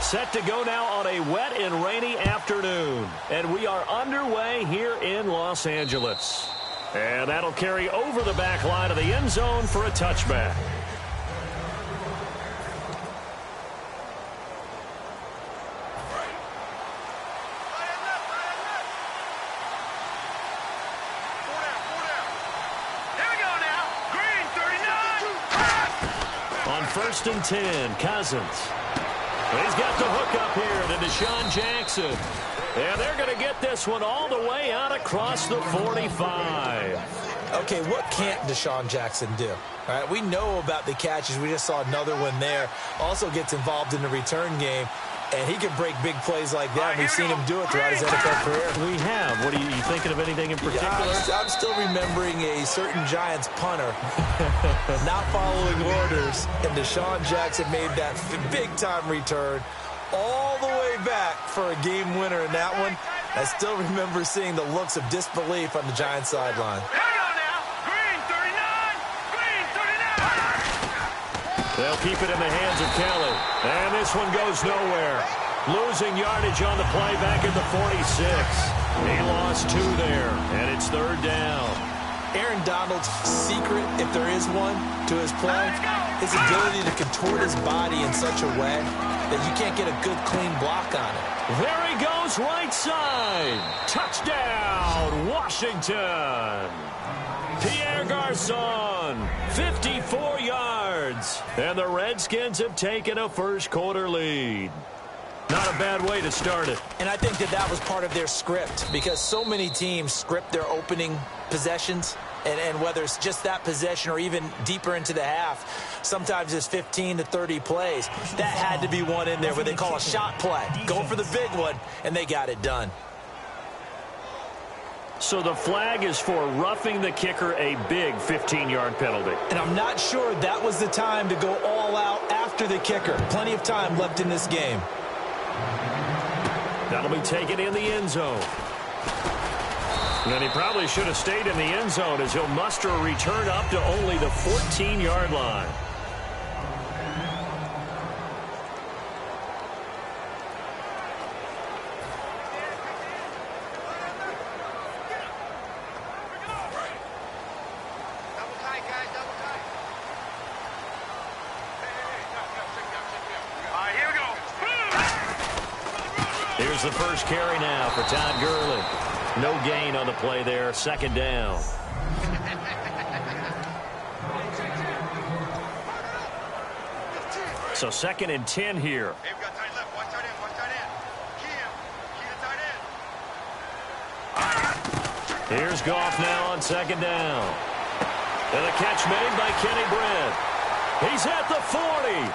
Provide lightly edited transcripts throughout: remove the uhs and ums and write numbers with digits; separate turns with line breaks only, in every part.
Set to go now on a wet and rainy afternoon. And we are underway here in Los Angeles. And that'll carry over the back line of the end zone for a touchback. On 1st and 10, Cousins. He's got the hook up here to Deshaun Jackson. And they're going to get this one all the way out across the 45.
Okay, what can't Deshaun Jackson do? All right, we know about the catches. We just saw another one there. Also gets involved in the return game. And he can break big plays like that. We've seen him do it throughout his NFL career.
We have. What are you thinking of anything in particular?
Yeah, I'm still remembering a certain Giants punter not following orders. And Deshaun Jackson made that big-time return all the way back for a game winner in that one. I still remember seeing the looks of disbelief on the Giants sideline.
They'll keep it in the hands of Kelly. And this one goes nowhere. Losing yardage on the play back at the 46. He lost 2 there, and it's 3rd down.
Aaron Donald's secret, if there is one, to his play, his ability to contort his body in such a way that you can't get a good, clean block on it.
There he goes, right side. Touchdown, Washington. Pierre Garçon, 54 yards. And the Redskins have taken a first-quarter lead. Not a bad way to start it.
And I think that was part of their script, because so many teams script their opening possessions, and whether it's just that possession or even deeper into the half, sometimes it's 15 to 30 plays. That had to be one in there where they call a shot play. Go for the big one, and they got it done.
So the flag is for roughing the kicker, a big 15-yard penalty.
And I'm not sure that was the time to go all out after the kicker. Plenty of time left in this game.
That'll be taken in the end zone. And he probably should have stayed in the end zone as he'll muster a return up to only the 14-yard line. Here's the first carry now for Todd Gurley. No gain on the play there. 2nd down. So 2nd and 10 here. Here's Goff now on 2nd down. And a catch made by Kenny Britt. He's at the 40.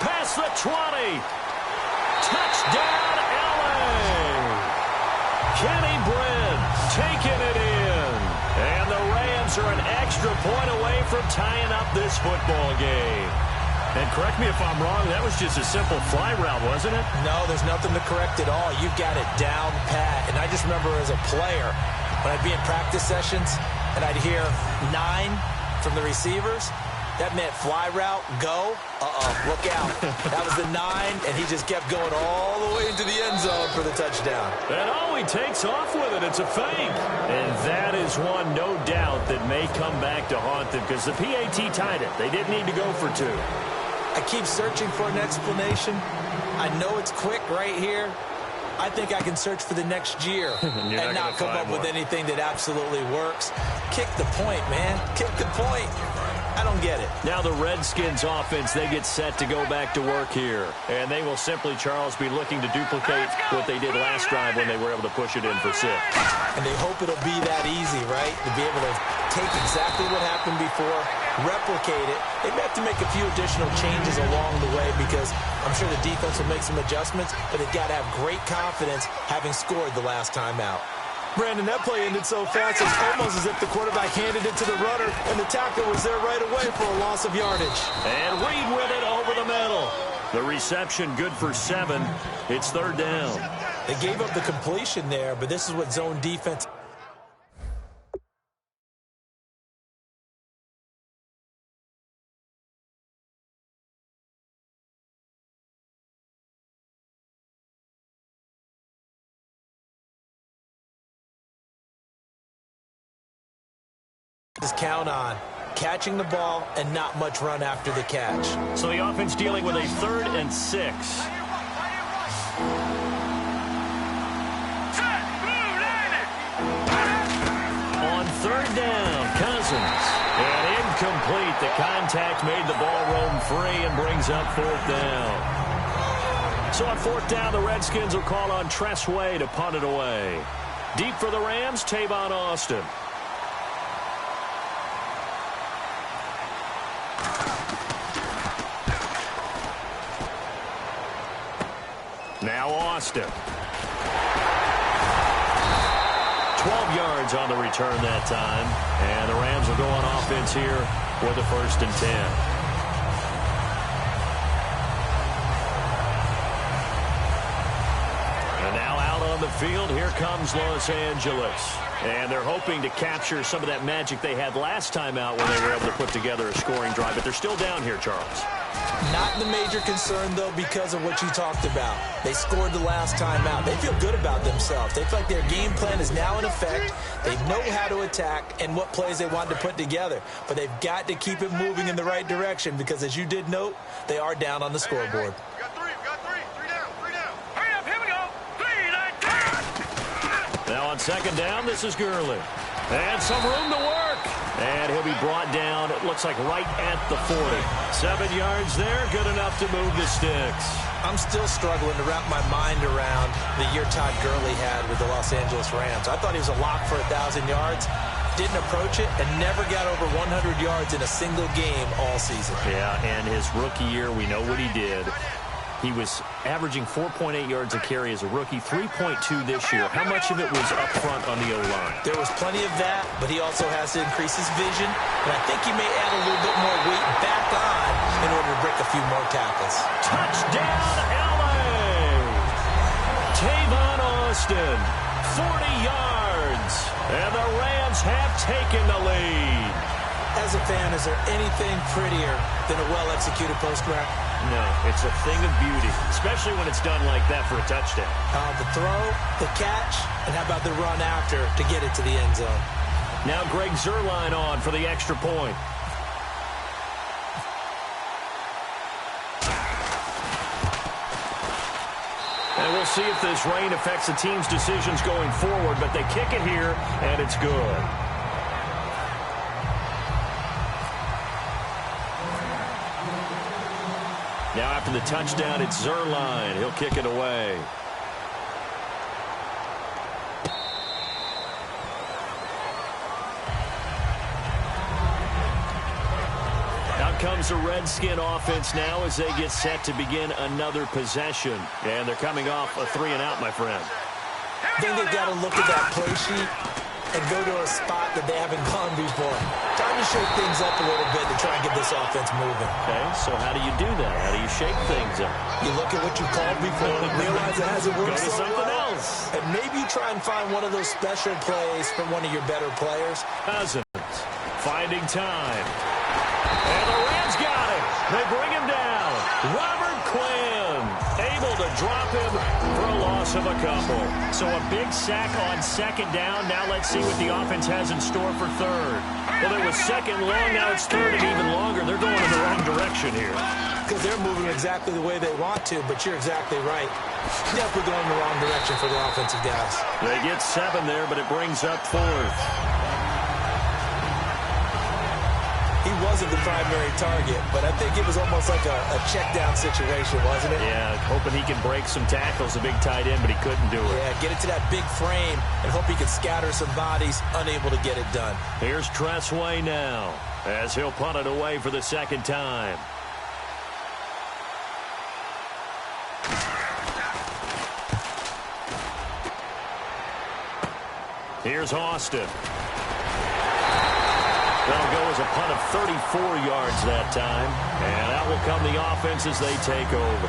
Past the 20. Touchdown, LA! Kenny Britt taking it in. And the Rams are an extra point away from tying up this football game. And correct me if I'm wrong, that was just a simple fly route, wasn't it?
No, there's nothing to correct at all. You've got it down pat. And I just remember as a player, when I'd be in practice sessions and I'd hear 9 from the receivers, that meant fly route, go, look out. That was the 9, and he just kept going all the way into the end zone for the touchdown.
And he takes off with it. It's a fake. And that is one, no doubt, that may come back to haunt them because the PAT tied it. They didn't need to go for 2.
I keep searching for an explanation. I know it's quick right here. I think I can search for the next year and not come up with anything that absolutely works. Kick the point, man. Kick the point. I don't get it.
Now the Redskins offense, they get set to go back to work here. And they will simply, Charles, be looking to duplicate what they did last drive when they were able to push it in for 6.
And they hope it'll be that easy, right? To be able to take exactly what happened before, replicate it. They may have to make a few additional changes along the way because I'm sure the defense will make some adjustments, but they've got to have great confidence having scored the last time out.
Brandon, that play ended so fast, it's almost as if the quarterback handed it to the runner, and the tackle was there right away for a loss of yardage.
And Reed with it over the middle. The reception good for 7. It's 3rd down.
They gave up the completion there, but this is what zone defense count on catching the ball and not much run after the catch.
So the offense dealing with a 3rd and 6. On 3rd down, Cousins. And incomplete. The contact made the ball roam free and brings up 4th down. So on 4th down, the Redskins will call on Tressway to punt it away. Deep for the Rams, Tavon Austin. Now Austin. 12 yards on the return that time. And the Rams will go on offense here with a 1st and 10. The field, here comes Los Angeles. And they're hoping to capture some of that magic they had last time out when they were able to put together a scoring drive. But they're still down here, Charles.
Not the major concern, though, because of what you talked about. They scored the last time out. They feel good about themselves. They feel like their game plan is now in effect. They know how to attack and what plays they want to put together. But they've got to keep it moving in the right direction because, as you did note, they are down on the scoreboard.
Now on 2nd down, this is Gurley. And some room to work. And he'll be brought down, it looks like right at the 40. 7 yards there, good enough to move the sticks.
I'm still struggling to wrap my mind around the year Todd Gurley had with the Los Angeles Rams. I thought he was a lock for 1,000 yards. Didn't approach it and never got over 100 yards in a single game all season.
Yeah, and his rookie year, we know what he did. He was averaging 4.8 yards a carry as a rookie, 3.2 this year. How much of it was up front on the O-line?
There was plenty of that, but he also has to increase his vision. And I think he may add a little bit more weight back on in order to break a few more tackles.
Touchdown, L.A. Tavon Austin, 40 yards. And the Rams have taken the lead.
As a fan, is there anything prettier than a well-executed post-grab?
No, it's a thing of beauty, especially when it's done like that for a touchdown.
The throw, the catch, and how about the run after to get it to the end zone?
Now Greg Zuerlein on for the extra point. And we'll see if this rain affects the team's decisions going forward, but they kick it here, and it's good. Now after the touchdown, it's Zuerlein. He'll kick it away. Out comes the Redskin offense now as they get set to begin another possession. And they're coming off a 3-and-out, my friend.
I think they've got to look at that play sheet and go to a spot that they haven't gone before. Time to shake things up a little bit to try and get this offense moving.
Okay, so how do you do that? How do you shake things up?
You look at what you called before and realize it hasn't worked
Go to
so
something
well.
else.
And maybe you try and find one of those special plays from one of your better players.
Cousins finding time. And the Rams got him. They bring him down. Robert Quinn able to drop him for a loss of a couple. So a big sack on 2nd down. Now let's see what the offense has in store for 3rd. Well, it was 2nd long. Now it's 3rd and even longer. They're going in the wrong direction here.
Because they're moving exactly the way they want to, but you're exactly right. Definitely going in the wrong direction for the offensive guys.
They get 7 there, but it brings up 4th.
He wasn't the primary target, but I think it was almost like a check-down situation, wasn't it?
Yeah, hoping he can break some tackles, a big tight end, but he couldn't do it.
Yeah, get it to that big frame and hope he could scatter some bodies, unable to get it done.
Here's Tressway now as he'll punt it away for the 2nd time. Here's Austin. That'll go as a punt of 34 yards that time. And out will come the offense as they take over.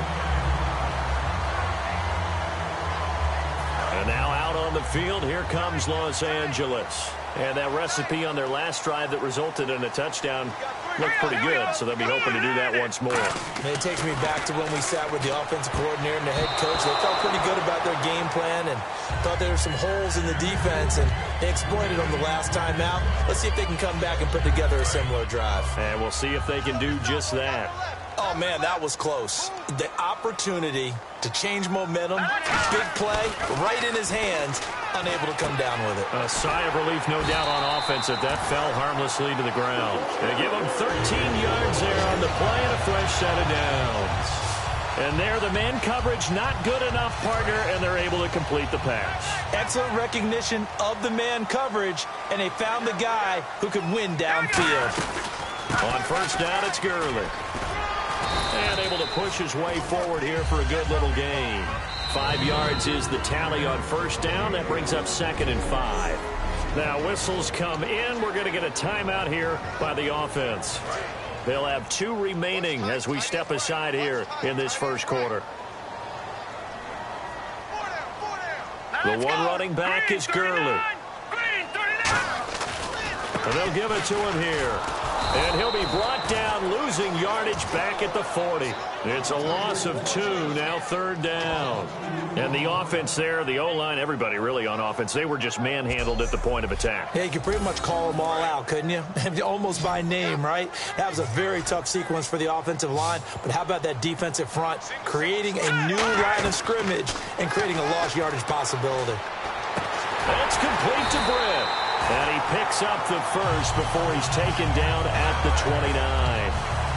And now out on the field, here comes Los Angeles. And that recipe on their last drive that resulted in a touchdown looked pretty good, so they'll be hoping to do that once more.
And it takes me back to when we sat with the offensive coordinator and the head coach. They felt pretty good about their game plan and thought there were some holes in the defense, and they exploited them the last time out. Let's see if they can come back and put together a similar drive.
And we'll see if they can do just that.
Oh, man, that was close. The opportunity to change momentum, big play, right in his hands, unable to come down with it.
A sigh of relief, no doubt, on offense that fell harmlessly to the ground. They give him 13 yards there on the play and a fresh set of downs. And there, the man coverage not good enough, partner, and they're able to complete the pass.
Excellent recognition of the man coverage, and they found the guy who could win downfield.
On first down, it's Gurley. And able to push his way forward here for a good little gain. 5 yards is the tally on first down. That brings up 2nd and 5. Now whistles come in. We're going to get a timeout here by the offense. They'll have 2 remaining as we step aside here in this first quarter. The one running back is Gurley. And they'll give it to him here. And he'll be brought down, losing yardage back at the 40. It's a loss of 2, now 3rd down. And the offense there, the O-line, everybody really on offense, they were just manhandled at the point of attack.
Yeah, you could pretty much call them all out, couldn't you? Almost by name, right? That was a very tough sequence for the offensive line. But how about that defensive front, creating a new line of scrimmage and creating a lost yardage possibility.
That's complete to Brett. And he picks up the first before he's taken down at the 29.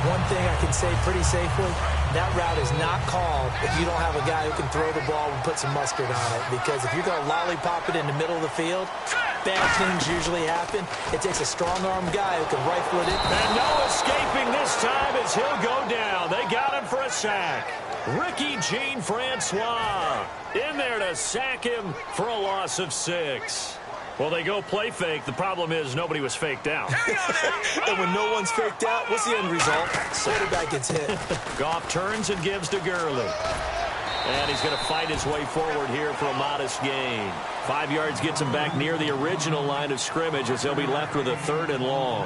One thing I can say pretty safely, that route is not called if you don't have a guy who can throw the ball and put some mustard on it. Because if you're going to lollipop it in the middle of the field, bad things usually happen. It takes a strong-armed guy who can rifle it in.
And no escaping this time as he'll go down. They got him for a sack. Ricky Jean-Francois in there to sack him for a loss of 6. Well, they go play fake. The problem is nobody was faked out.
And when no one's faked out, what's the end result? Quarterback gets hit.
Goff turns and gives to Gurley. And he's going to fight his way forward here for a modest gain. 5 yards gets him back near the original line of scrimmage as they'll be left with a 3rd and long.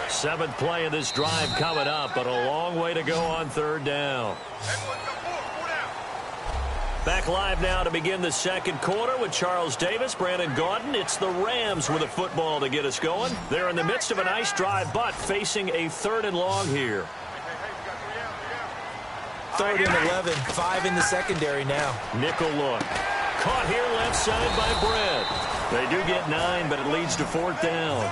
7th play of this drive coming up, but a long way to go on 3rd down. Back live now to begin the second quarter with Charles Davis, Brandon Gaudin. It's the Rams with a football to get us going. They're in the midst of a nice drive, but facing a 3rd and long here.
3rd and 11, 5 in the secondary now.
Nickel look. Caught here left side by Brett. They do get 9, but it leads to 4th down.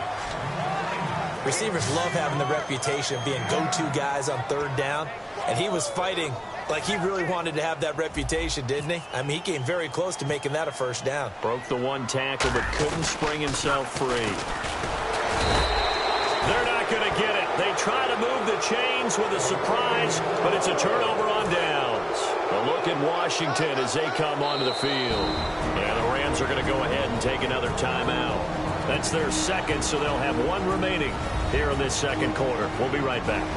Receivers love having the reputation of being go-to guys on 3rd down, and he was fighting like he really wanted to have that reputation, didn't he? I mean, he came very close to making that a 1st down.
Broke the one tackle, but couldn't spring himself free. They're not going to get it. They try to move the chains with a surprise, but it's a turnover on downs. A look at Washington as they come onto the field. Yeah, the Rams are going to go ahead and take another timeout. That's their 2nd, so they'll have 1 remaining here in this second quarter. We'll be right back.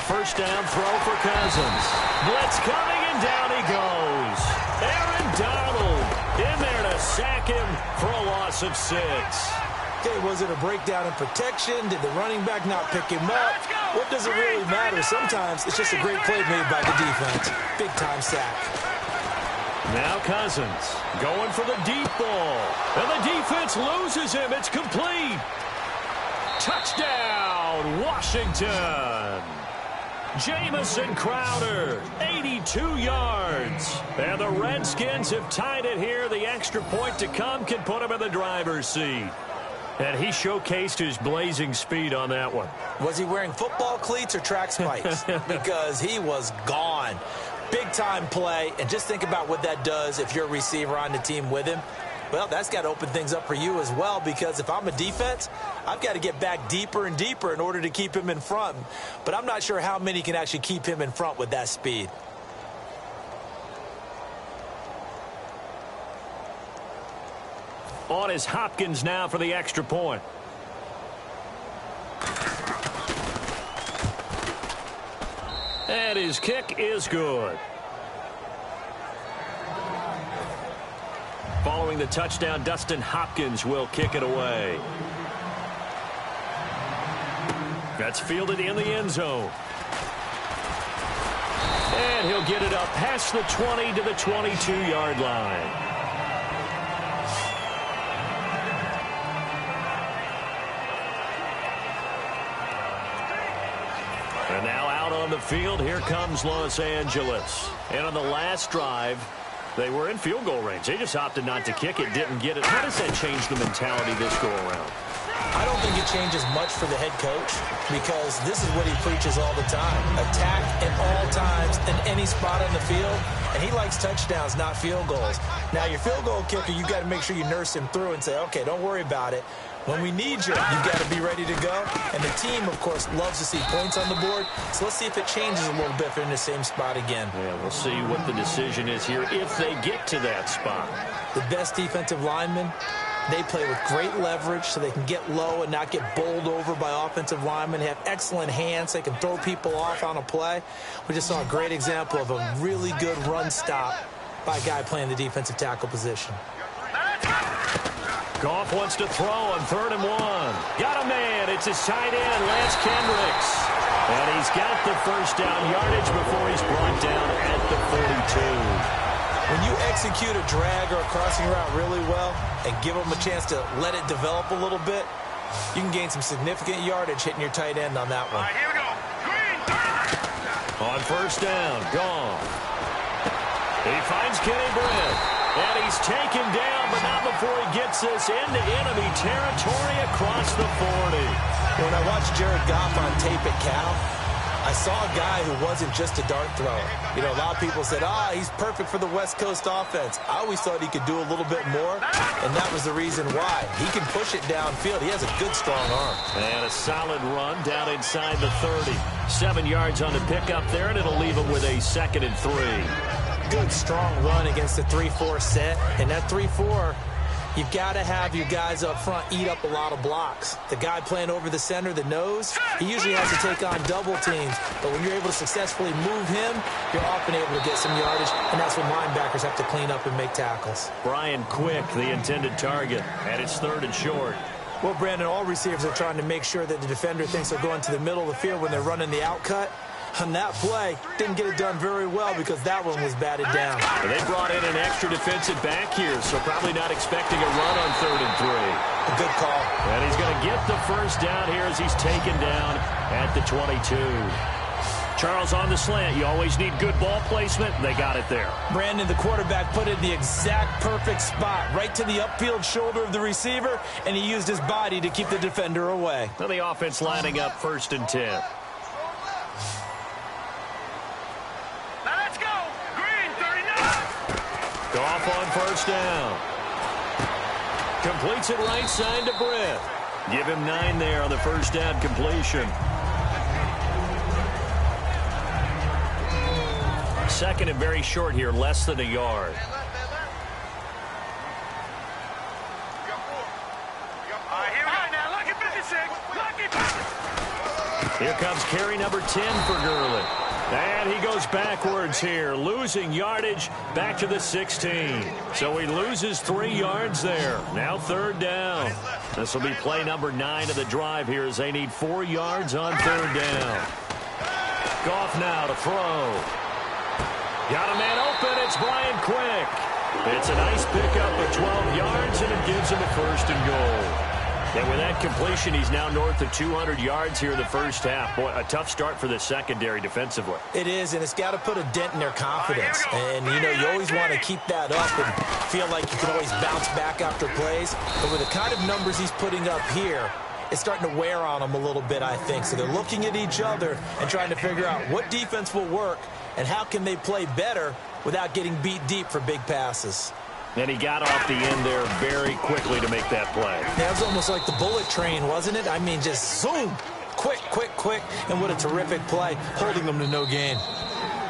First down throw for Cousins. Blitz coming, and down he goes. Aaron Donald in there to sack him for a loss of 6.
Okay, was it a breakdown in protection? Did the running back not pick him up? What does it really matter? Sometimes it's just a great play made by the defense. Big-time sack.
Now Cousins going for the deep ball. And the defense loses him. It's complete. Touchdown, Washington. Jamison Crowder, 82 yards. And the Redskins have tied it here. The extra point to come can put him in the driver's seat. And he showcased his blazing speed on that one.
Was he wearing football cleats or track spikes? Because he was gone. Big-time play. And just think about what that does if you're a receiver on the team with him. Well, that's got to open things up for you as well, because if I'm a defense, I've got to get back deeper and deeper in order to keep him in front. But I'm not sure how many can actually keep him in front with that speed.
On is Hopkins now for the extra point. And his kick is good. Following the touchdown, Dustin Hopkins will kick it away. That's fielded in the end zone. And he'll get it up past the 20 to the 22-yard line. And now out on the field, here comes Los Angeles. And on the last drive, they were in field goal range. They just opted not to kick it, didn't get it. How does that change the mentality this go-around?
I don't think it changes much for the head coach because this is what he preaches all the time. Attack at all times in any spot on the field, and he likes touchdowns, not field goals. Now, your field goal kicker, you've got to make sure you nurse him through and say, okay, don't worry about it. When we need you, you've got to be ready to go. And the team, of course, loves to see points on the board. So let's see if it changes a little bit if they're in the same spot again.
Yeah, we'll see what the decision is here if they get to that spot.
The best defensive linemen, they play with great leverage so they can get low and not get bowled over by offensive linemen. They have excellent hands. They can throw people off on a play. We just saw a great example of a really good run stop by a guy playing the defensive tackle position.
Goff wants to throw on 3rd and 1. Got a man. It's his tight end, Lance Kendricks. And he's got the first down yardage before he's brought down at the 42.
When you execute a drag or a crossing route really well and give them a chance to let it develop a little bit, you can gain some significant yardage hitting your tight end on that one.
All right, here we go. Green.
On 1st down, Goff. He finds Kenny Brent. And he's taken down, but not before he gets this into enemy territory across the 40.
When I watched Jared Goff on tape at Cal, I saw a guy who wasn't just a dart thrower. You know, a lot of people said, he's perfect for the West Coast offense. I always thought he could do a little bit more, and that was the reason why. He can push it downfield. He has a good, strong arm.
And a solid run down inside the 30. 7 yards on the pickup there, and it'll leave him with a 2nd and 3.
Good, strong run against the 3-4 set. And that 3-4, you've got to have your guys up front eat up a lot of blocks. The guy playing over the center, the nose, he usually has to take on double teams. But when you're able to successfully move him, you're often able to get some yardage, and that's when linebackers have to clean up and make tackles.
Brian Quick, the intended target, and it's 3rd and short.
Well, Brandon, all receivers are trying to make sure that the defender thinks they're going to the middle of the field when they're running the outcut. On that play, didn't get it done very well because that one was batted down.
They brought in an extra defensive back here, so probably not expecting a run on 3rd and 3.
A good call.
And he's going to get the first down here as he's taken down at the 22. Charles, on the slant, you always need good ball placement. They got it there.
Brandon, the quarterback, put it in the exact perfect spot, right to the upfield shoulder of the receiver, and he used his body to keep the defender away.
Now the offense lining up 1st and 10. Goff on 1st down. Completes it right side to Brett. Give him 9 there on the 1st down completion. 2nd and very short here, less than a yard. Here comes carry number 10 for Gurley. And he goes backwards here, losing yardage back to the 16. So he loses 3 yards there. Now 3rd down. This will be play number 9 of the drive here as they need 4 yards on 3rd down. Goff now to throw. Got a man open. It's Brian Quick. It's a nice pickup of 12 yards, and it gives him a 1st and goal. And with that completion, he's now north of 200 yards here in the 1st half. Boy, a tough start for the secondary defensively.
It is, and it's got to put a dent in their confidence. And, you know, you always want to keep that up and feel like you can always bounce back after plays. But with the kind of numbers he's putting up here, it's starting to wear on them a little bit, I think. So they're looking at each other and trying to figure out what defense will work and how can they play better without getting beat deep for big passes.
And he got off the end there very quickly to make that play.
That was almost like the bullet train, wasn't it? I mean, just zoom, quick, quick, quick, and what a terrific play, holding them to no gain.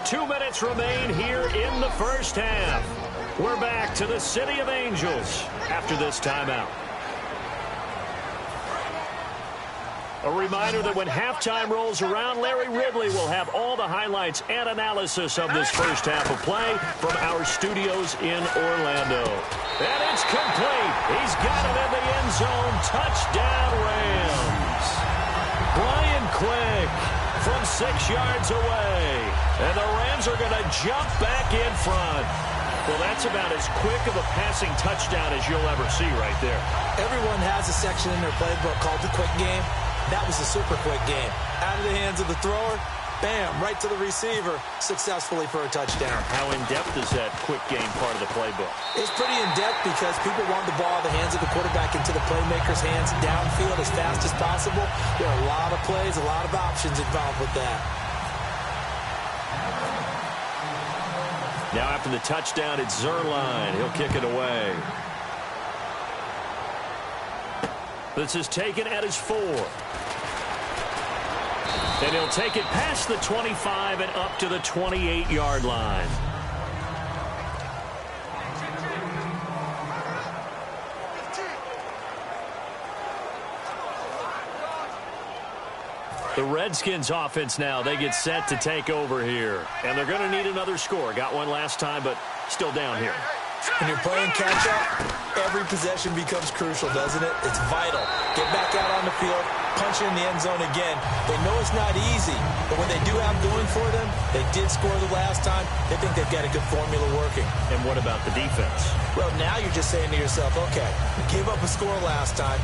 2 minutes remain here in the 1st half. We're back to the City of Angels after this timeout. A reminder that when halftime rolls around, Larry Ridley will have all the highlights and analysis of this first half of play from our studios in Orlando. And it's complete. He's got it in the end zone. Touchdown, Rams. Brian Quick from 6 yards away. And the Rams are going to jump back in front. Well, that's about as quick of a passing touchdown as you'll ever see right there.
Everyone has a section in their playbook called the quick game. That was a super quick game. Out of the hands of the thrower, bam, right to the receiver, successfully for a touchdown.
How in-depth is that quick game part of the playbook?
It's pretty in-depth because people want the ball out of the hands of the quarterback into the playmaker's hands downfield as fast as possible. There are a lot of plays, a lot of options involved with that.
Now after the touchdown, it's Zerline. He'll kick it away. This is taken at his 4. And he'll take it past the 25 and up to the 28-yard line. The Redskins offense now, they get set to take over here. And they're going to need another score. Got one last time, but still down here.
When you're playing catch-up, every possession becomes crucial, doesn't it? It's vital. Get back out on the field, punch it in the end zone again. They know it's not easy, but when they do have going for them, they did score the last time. They think they've got a good formula working.
And what about the defense?
Well, now you're just saying to yourself, okay, we gave up a score last time.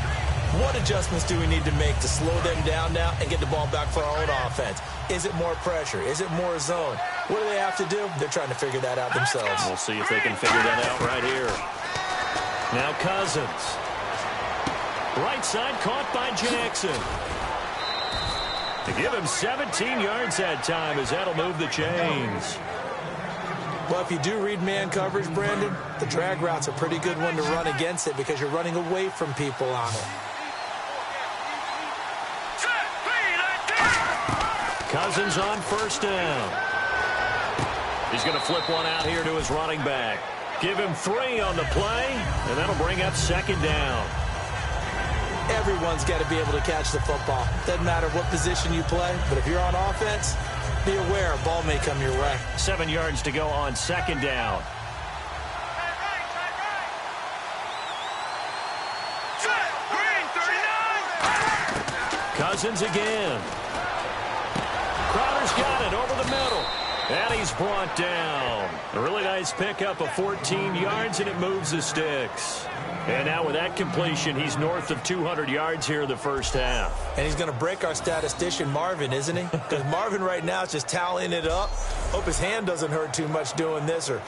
What adjustments do we need to make to slow them down now and get the ball back for our own offense? Is it more pressure? Is it more zone? What do they have to do? They're trying to figure that out themselves.
We'll see if they can figure that out right here. Now Cousins. Right side caught by Jackson. To give him 17 yards that time as that'll move the chains.
Well, if you do read man coverage, Brandon, the drag route's a pretty good one to run against it because you're running away from people on it.
Cousins on first down. He's going to flip one out here to his running back. Give him 3 on the play, and that'll bring up second down.
Everyone's got to be able to catch the football. Doesn't matter what position you play, but if you're on offense, be aware a ball may come your way.
7 yards to go on second down. Cousins again. Crowder's got it over the middle. And he's brought down. A really nice pickup of 14 yards, and it moves the sticks. And now with that completion, he's north of 200 yards here in the first half.
And he's going to break our statistician, Marvin, isn't he? Because Marvin right now is just tallying it up. Hope his hand doesn't hurt too much doing this or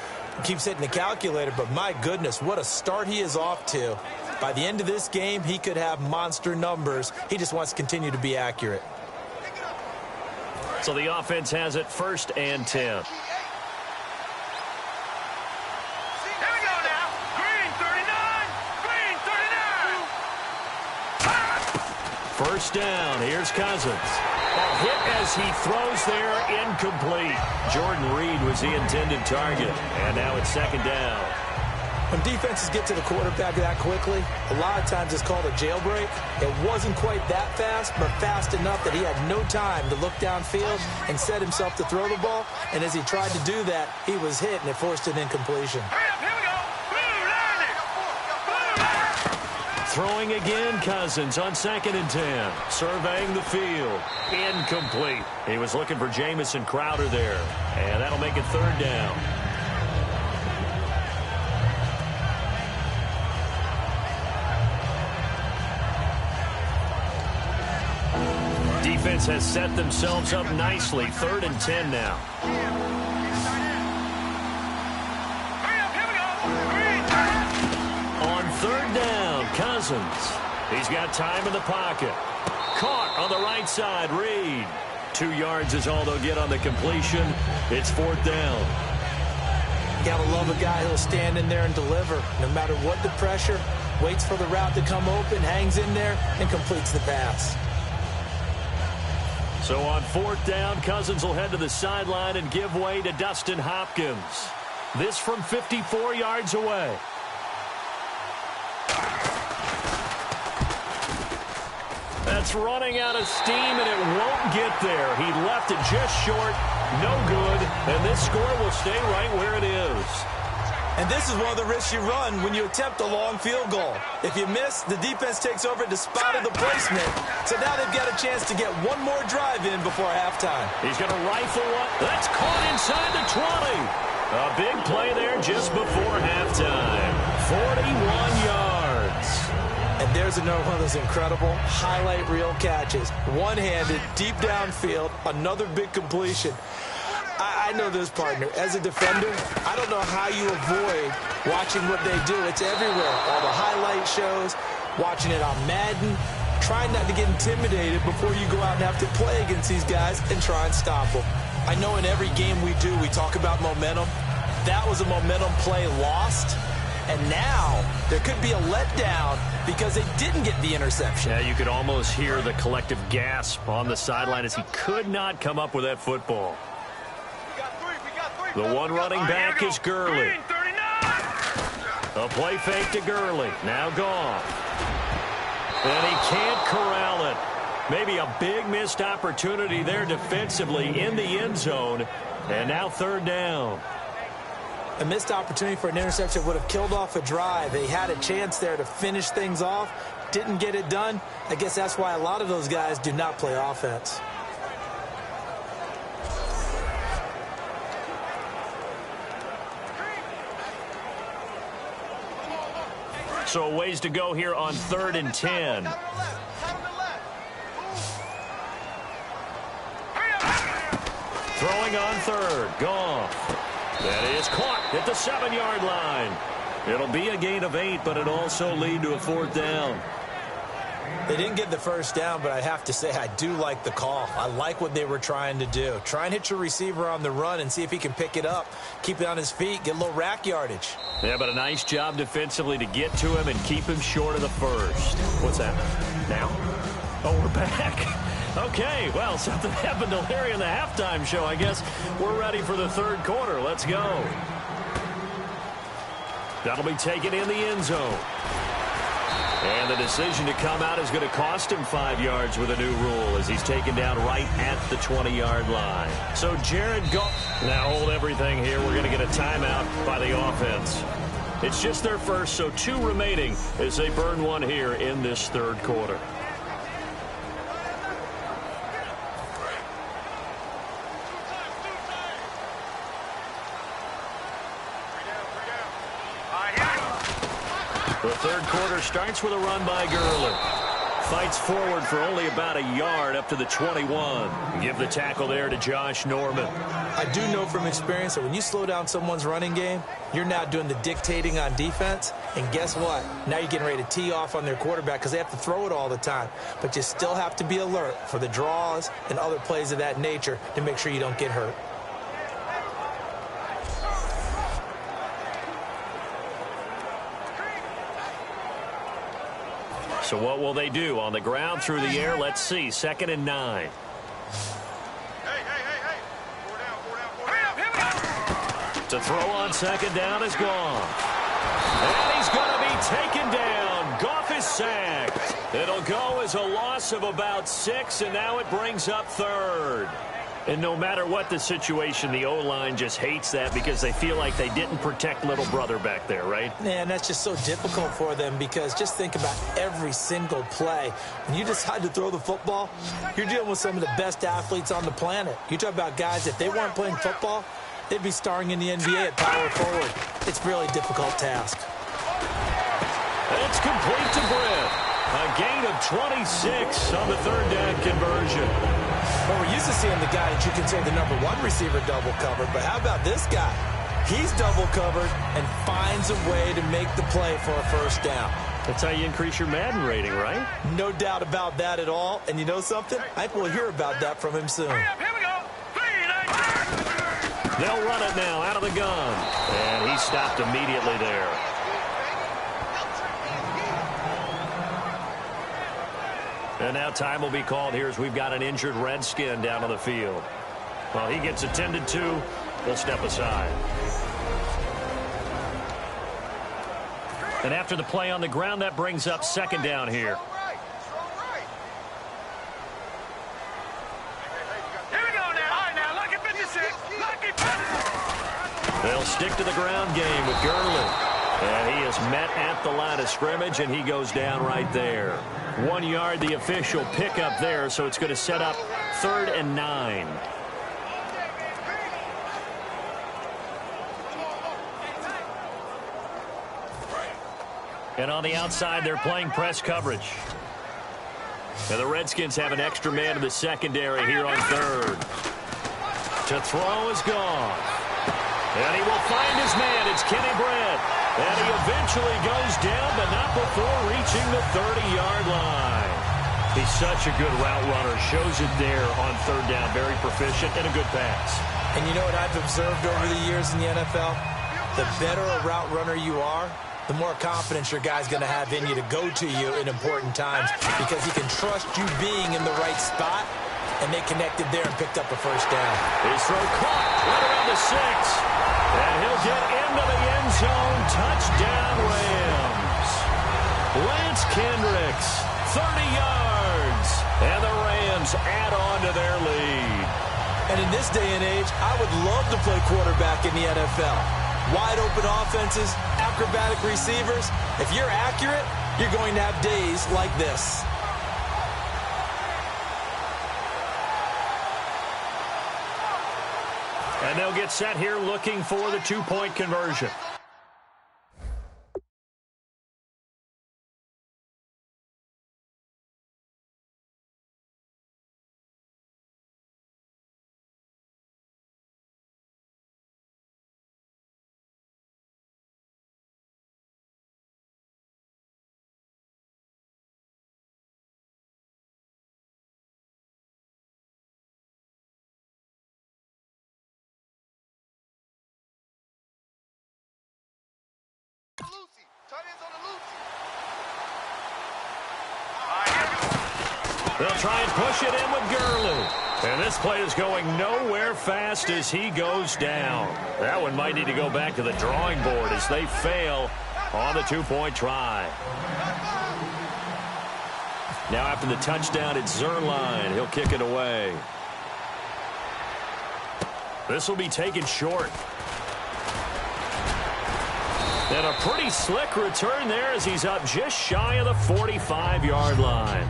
keeps hitting the calculator. But my goodness, what a start he is off to. By the end of this game, he could have monster numbers. He just wants to continue to be accurate.
So the offense has it 1st and 10. First down. Here's Cousins. A hit as he throws there, incomplete. Jordan Reed was the intended target. And now it's second down.
When defenses get to the quarterback that quickly, a lot of times it's called a jailbreak. It wasn't quite that fast, but fast enough that he had no time to look downfield and set himself to throw the ball. And as he tried to do that, he was hit, and it forced an incompletion.
Throwing again, Cousins on 2nd and 10. Surveying the field. Incomplete. He was looking for Jamison Crowder there. And that'll make it 3rd down. Defense has set themselves up nicely. 3rd and 10 now. On 3rd down, Cousins. He's got time in the pocket. Caught on the right side, Reed. 2 yards is all they'll get on the completion. It's 4th down.
Gotta love a guy who'll stand in there and deliver. No matter what the pressure, waits for the route to come open, hangs in there, and completes the pass.
So on 4th down, Cousins will head to the sideline and give way to Dustin Hopkins. This from 54 yards away. That's running out of steam, and it won't get there. He left it just short. No good. And this score will stay right where it is.
And this is one of the risks you run when you attempt a long field goal. If you miss, the defense takes over at the spot of the placement. So now they've got a chance to get one more drive in before halftime.
He's going to rifle one. That's caught inside the 20. A big play there just before halftime. 41 yards.
And there's another one of those incredible highlight reel catches. One-handed, deep downfield, another big completion. I know this, partner. As a defender, I don't know how you avoid watching what they do. It's everywhere. All the highlight shows, watching it on Madden, trying not to get intimidated before you go out and have to play against these guys and try and stop them. I know in every game we do, we talk about momentum. That was a momentum play lost. And now there could be a letdown because they didn't get the interception.
Yeah, you could almost hear the collective gasp on the sideline as he could not come up with that football. The one running back is Gurley. A play fake to Gurley. Now gone. And he can't corral it. Maybe a big missed opportunity there defensively in the end zone. And now third down.
A missed opportunity for an interception would have killed off a drive. They had a chance there to finish things off. Didn't get it done. I guess that's why a lot of those guys do not play offense.
So ways to go here on 3rd and 10. Throwing on third. Goff. That is caught at the 7-yard line. It'll be a gain of 8, but it'll also lead to a 4th down.
They didn't get the first down, but I have to say I do like the call. I like what they were trying to do. Try and hit your receiver on the run and see if he can pick it up. Keep it on his feet, get a little rack yardage.
Yeah, but a nice job defensively to get to him and keep him short of the first. What's that? Now? Oh, we're back. Okay, well, something happened to Larry in the halftime show. I guess we're ready for the third quarter. Let's go. That'll be taken in the end zone. And the decision to come out is going to cost him 5 yards with a new rule as he's taken down right at the 20-yard line. So Jared Goff. Now hold everything here. We're going to get a timeout by the offense. It's just their first, so 2 remaining as they burn one here in this third quarter. The third quarter starts with a run by Gurley. Fights forward for only about a yard up to the 21. Give the tackle there to Josh Norman.
I do know from experience that when you slow down someone's running game, you're now doing the dictating on defense. And guess what? Now you're getting ready to tee off on their quarterback because they have to throw it all the time. But you still have to be alert for the draws and other plays of that nature to make sure you don't get hurt.
So what will they do? On the ground, through the air, let's see. 2nd and 9. To throw on 2nd down is Goff. And he's going to be taken down. Goff is sacked. It'll go as a loss of about 6, and now it brings up 3rd. And no matter what the situation, the O-line just hates that because they feel like they didn't protect little brother back there, right?
Man, that's just so difficult for them because just think about every single play. When you decide to throw the football, you're dealing with some of the best athletes on the planet. You talk about guys, if they weren't playing football, they'd be starring in the NBA at power forward. It's a really difficult task.
It's complete to Britt. A gain of 26 on the 3rd down conversion.
Well, we're used to seeing the guy that you can say the #1 receiver double covered, but how about this guy? He's double covered and finds a way to make the play for a first down.
That's how you increase your Madden rating, right?
No doubt about that at all. And you know something? I think we'll hear about that from him soon.
Here we go. 3,
They'll run it now out of the gun. And he stopped immediately there. And now time will be called here as we've got an injured Redskin down on the field. While he gets attended to, we'll step aside. And after the play on the ground, that brings up second down here. They'll stick to the ground game with Gurley. And he is met at the line of scrimmage, and he goes down right there. 1 yard, the official pickup there, so it's going to set up 3rd and 9. And on the outside, they're playing press coverage. And the Redskins have an extra man in the secondary here on 3rd. To throw is gone. And he will find his man. It's Kenny Brett. And he eventually goes down, but not before reaching the 30-yard line. He's such a good route runner. Shows it there on 3rd down. Very proficient and a good pass.
And you know what I've observed over the years in the NFL? The better a route runner you are, the more confidence your guy's going to have in you to go to you in important times because he can trust you being in the right spot, and they connected there and picked up a first down.
His throw caught right around the 6. And he'll get into the end zone. Touchdown, Rams. Lance Kendricks, 30 yards. And the Rams add on to their lead.
And in this day and age, I would love to play quarterback in the NFL. Wide open offenses, acrobatic receivers. If you're accurate, you're going to have days like this.
And they'll get set here looking for the two-point conversion. They'll try and push it in with Gurley. And this play is going nowhere fast as he goes down. That one might need to go back to the drawing board as they fail on the two-point try. Now after the touchdown, it's Zerline. He'll kick it away. This will be taken short. And a pretty slick return there as he's up just shy of the 45-yard line.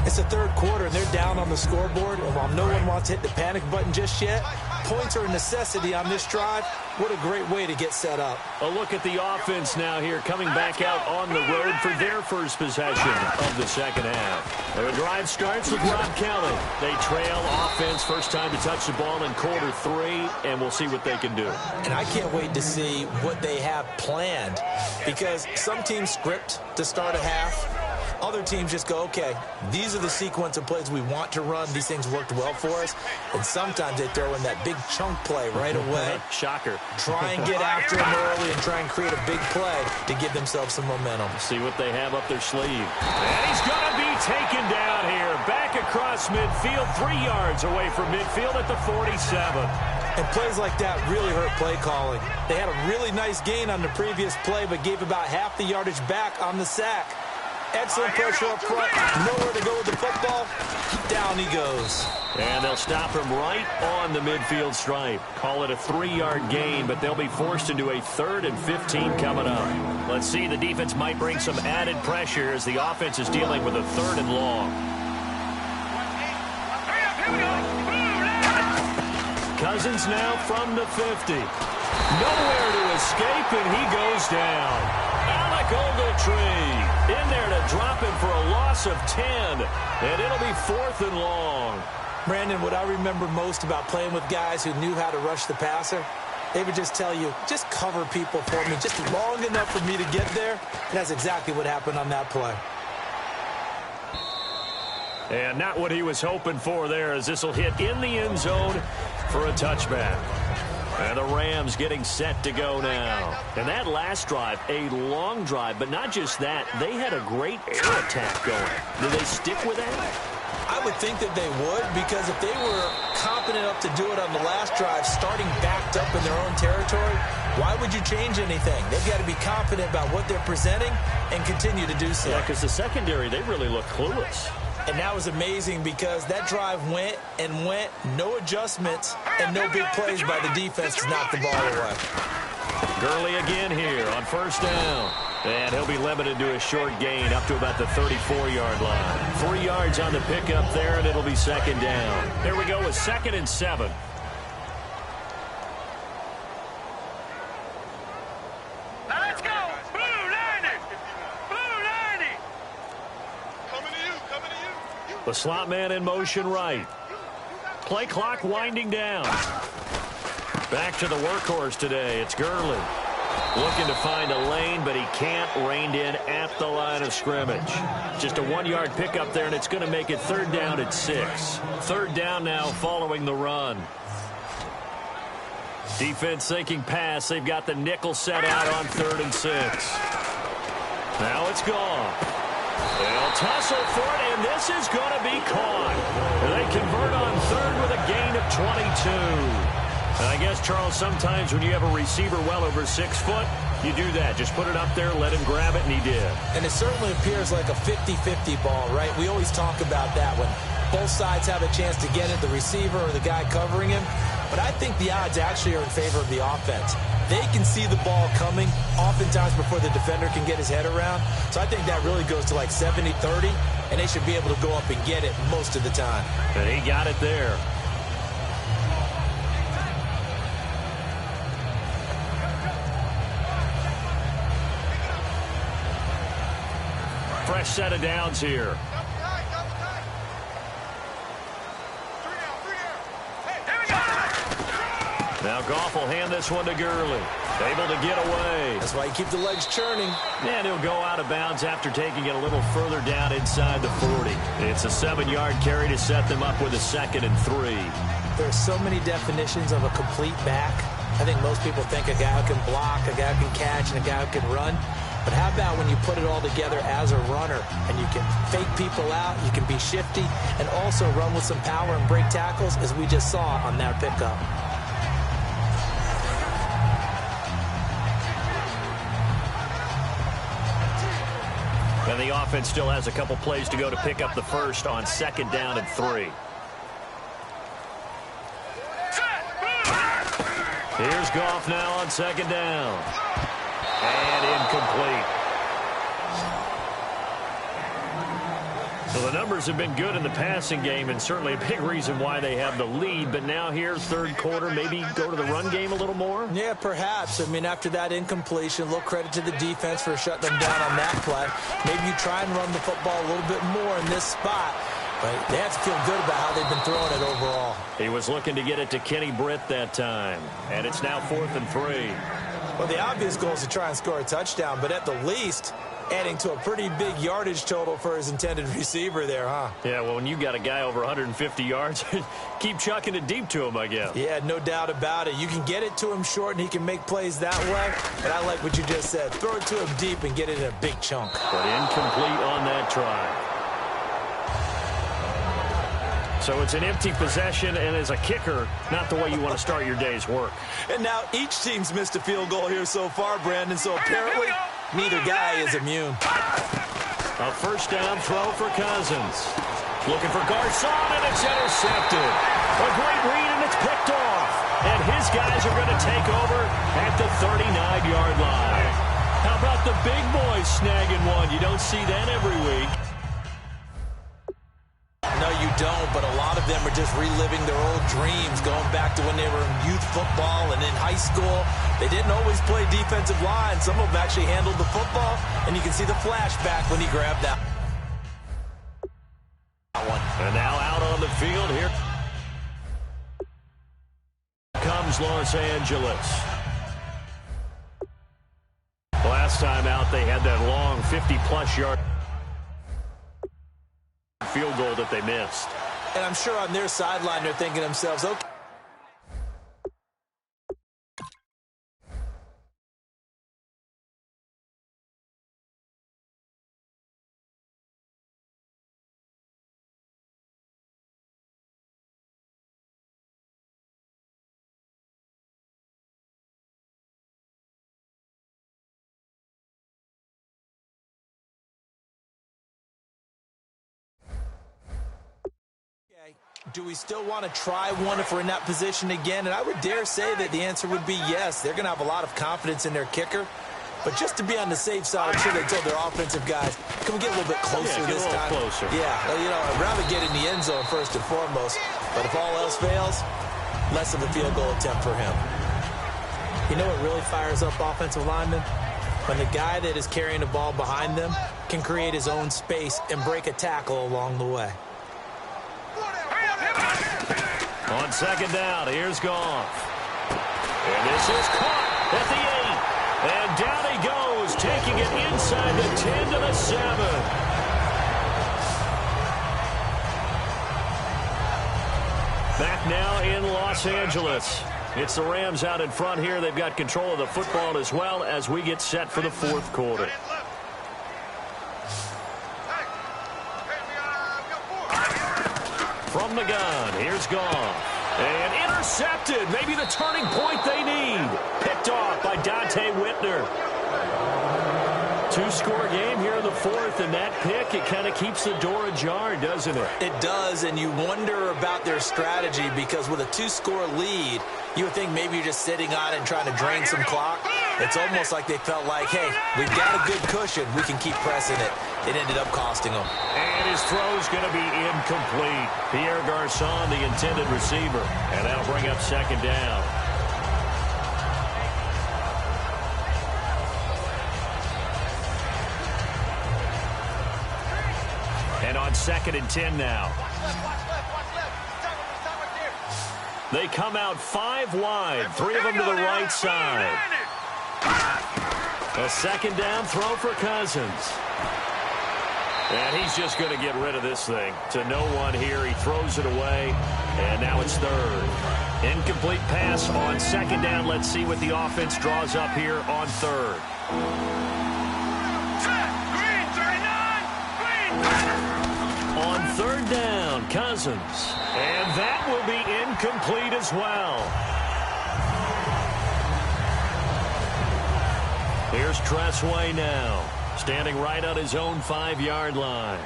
It's the 3rd quarter, and they're down on the scoreboard. And while no one wants to hit the panic button just yet, points are a necessity on this drive. What a great way to get set up.
A look at the offense now here, coming back out on the road for their first possession of the second half. The drive starts with Rob Kelly. They trail offense, first time to touch the ball in quarter 3, and we'll see what they can do.
And I can't wait to see what they have planned, because some teams script to start a half. Other teams just go, okay, these are the sequence of plays we want to run. These things worked well for us. And sometimes they throw in that big chunk play right away.
Shocker.
Try and get after them early and try and create a big play to give themselves some momentum.
See what they have up their sleeve. And he's going to be taken down here. Back across midfield, 3 yards away from midfield at the 47.
And plays like that really hurt play calling. They had a really nice gain on the previous play, but gave about half the yardage back on the sack. Excellent pressure up front. Nowhere to go with the football. Down he goes.
And they'll stop him right on the midfield stripe. Call it a 3-yard gain, but they'll be forced into a 3rd and 15 coming up. Let's see, the defense might bring some added pressure as the offense is dealing with a 3rd and long. Cousins now from the 50. Nowhere to escape, and he goes down. Alec Ogletree in there to drop him for a loss of 10, and it'll be 4th and long.
Brandon, what I remember most about playing with guys who knew how to rush the passer, they would just tell you, just cover people for me, just long enough for me to get there. And that's exactly what happened on that play.
And not what he was hoping for there, as this will hit in the end zone for a touchback. And the Rams getting set to go now. And that last drive, a long drive, but not just that. They had a great air attack going. Do they stick with that?
I would think that they would, because if they were confident enough to do it on the last drive, starting backed up in their own territory,
Why would you change anything? They've got to be confident about what they're presenting and continue to do so.
Yeah, because the secondary, they really look clueless.
And that was amazing because that drive went and went, no adjustments, and no big plays by the defense to knock the ball away.
Gurley again here on first down. And he'll be limited to a short gain up to about the 34-yard line. 3 yards on the pickup there, and it'll be second down. Here we go with 2nd and 7.
Let's go! Blue 90! Blue 90! Coming to you!
The slot man in motion right. Play clock winding down. Back to the workhorse today. It's Gurley. Looking to find a lane, but he can't. Reined in at the line of scrimmage. Just a 1-yard pickup there, and it's going to make it 3rd down at 6. 3rd down now following the run. Defense thinking pass. They've got the nickel set out on 3rd and 6. Now it's gone. They'll tussle for it, and this is going to be caught. They convert on 3rd with a gain of 22. And I guess, Charles, sometimes when you have a receiver well over 6 foot, you do that. Just put it up there, let him grab it, and he did.
And it certainly appears like a 50-50 ball, right? We always talk about that when both sides have a chance to get it, the receiver or the guy covering him. But I think the odds actually are in favor of the offense. They can see the ball coming oftentimes before the defender can get his head around. So I think that really goes to like 70-30, and they should be able to go up and get it most of the time.
And he got it there. Fresh set of downs here. Now Goff will hand this one to Gurley. Able to get away.
That's why you keep the legs churning.
And he'll go out of bounds after taking it a little further down inside the 40. It's a 7-yard carry to set them up with a 2nd and 3.
There are so many definitions of a complete back. I think most people think a guy who can block, a guy who can catch, and a guy who can run. But how about when you put it all together as a runner and you can fake people out, you can be shifty, and also run with some power and break tackles, as we just saw on that pickup.
And the offense still has a couple plays to go to pick up the first on 2nd down and 3. Here's Goff now on 2nd down. And incomplete. So the numbers have been good in the passing game, and certainly a big reason why they have the lead. But now here, 3rd quarter, maybe go to the run game a little more?
Yeah, perhaps. I mean, after that incompletion, a little credit to the defense for shutting them down on that play. Maybe you try and run the football a little bit more in this spot. But they have to feel good about how they've been throwing it overall.
He was looking to get it to Kenny Britt that time. And it's now 4th and 3.
Well, the obvious goal is to try and score a touchdown, but at the least, adding to a pretty big yardage total for his intended receiver there, huh?
Yeah, well, when you got a guy over 150 yards, keep chucking it deep to him, I guess.
Yeah, no doubt about it. You can get it to him short, and he can make plays that way. But I like what you just said. Throw it to him deep and get it in a big chunk.
But incomplete on that try. So it's an empty possession, and as a kicker, not the way you want to start your day's work.
And now each team's missed a field goal here so far, Brandon, so apparently neither guy is immune.
A 1st down throw for Cousins. Looking for Garcon, and it's intercepted. A great read, and it's picked off. And his guys are going to take over at the 39-yard line. How about the big boys snagging one? You don't see that every week.
No, you don't, but a lot of them are just reliving their old dreams, going back to when they were in youth football and in high school. They didn't always play defensive line. Some of them actually handled the football, and you can see the flashback when he grabbed that one.
And now out on the field here comes Los Angeles. Last time out, they had that long 50-plus yard field goal that they missed.
And I'm sure on their sideline they're thinking to themselves, okay,
do we still want to try one if we're in that position again? And I would dare say that the answer would be yes. They're going to have a lot of confidence in their kicker. But just to be on the safe side, I'm sure they told their offensive guys, can we get a little bit closer this time?
Closer.
Yeah, well, you know, I'd rather get in the end zone first and foremost. But if all else fails, less of a field goal attempt for him. You know what really fires up offensive linemen? When the guy that is carrying the ball behind them can create his own space and break a tackle along the way.
On second down, here's Goff. And this is caught at the 8. And down he goes, taking it inside the 10 to the 7. Back now in Los Angeles. It's the Rams out in front here. They've got control of the football as well as we get set for the fourth quarter. From the gun, here's Goff. And intercepted. Maybe the turning point they need. Picked off by Dante Whitner. Two-score game here in the fourth, and that pick, it kind of keeps the door ajar, doesn't it?
It does, and you wonder about their strategy because with a two-score lead, you would think maybe you're just sitting on it and trying to drain some clock. It's almost like they felt like, hey, we've got a good cushion. We can keep pressing it. It ended up costing them.
And his throw's going to be incomplete. Pierre Garçon, the intended receiver. And that'll bring up second down. And on 2nd and 10 now. They come out 5 wide. 3 of them to the right side. A second down throw for Cousins. And he's just going to get rid of this thing. To no one here. He throws it away. And now it's 3rd. Incomplete pass on second down. Let's see what the offense draws up here on 3rd. On 3rd down, Cousins. And that will be incomplete as well. Here's Tressway now, standing right on his own 5-yard line.